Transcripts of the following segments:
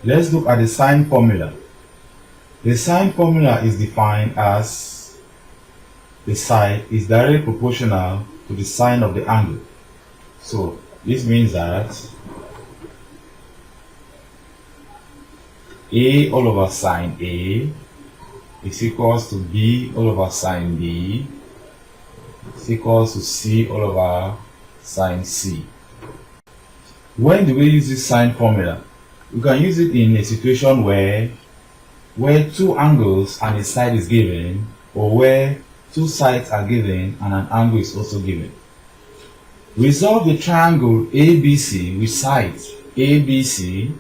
Let's look at the sine formula. The sine formula is defined as the side is directly proportional to the sine of the angle. So this means that A all over sine A is equals to B all over sine B is equals to C all over sine C. When do we use this sine formula? We can use it in a situation where two angles and a side is given, or where two sides are given and an angle is also given. Resolve the triangle ABC with sides ABC.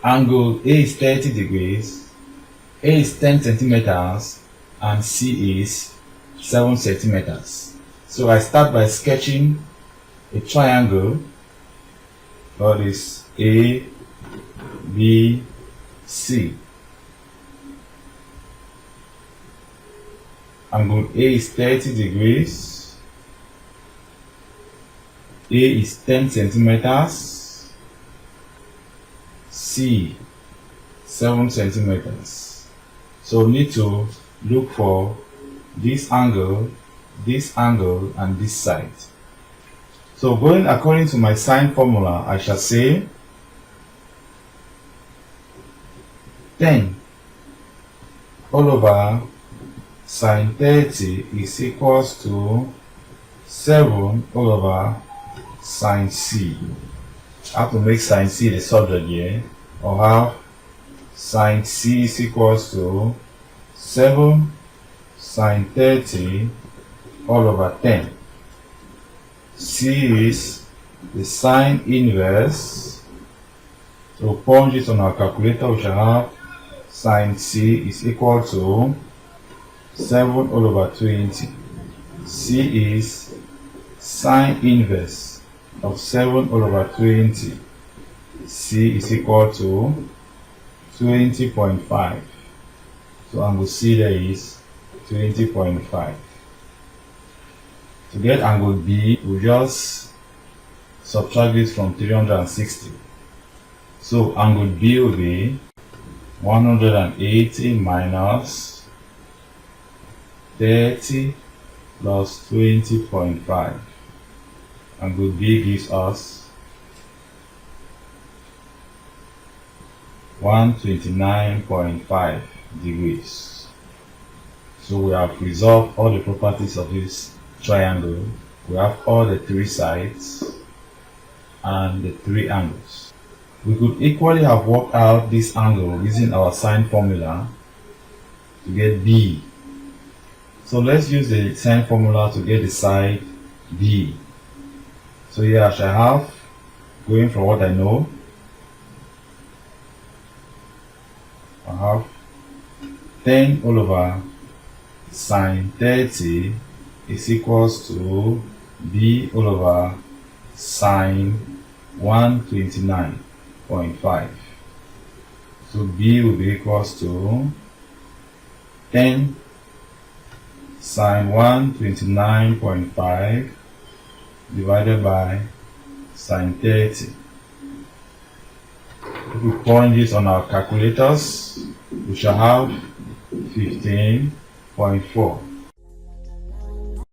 Angle A is 30 degrees, A is 10 centimeters, and C is 7 centimeters. So I start by sketching a triangle, that is A, B, C. Angle A is 30 degrees, A is 10 centimeters, C 7 centimeters. So we need to look for this angle, and this side. So going according to my sine formula, I shall say 10 all over sine 30 is equals to 7 all over sine C. I have to make sine C the subject here, or have sine C is equals to 7 sine 30 all over 10. C is the sine inverse. So punch it on our calculator, we shall have sine C is equal to 7 all over 20. C is sine inverse of 7 all over 20. C is equal to 20.5. So angle C there is 20.5. To get angle B, we just subtract this from 360. So angle B will be 180 minus 30 plus 20.5. Angle B gives us 129.5 degrees. So we have resolved all the properties of this triangle. We have all the three sides and the three angles. We could equally have worked out this angle using our sine formula to get B. So let's use the sine formula to get the side B. So here I shall have, going from what I know, I have 10 all over sine 30 is equals to B all over sine 129.5. So B will be equals to 10 sine 129.5 divided by sine 30. If we point this on our calculators, we shall have 15.4.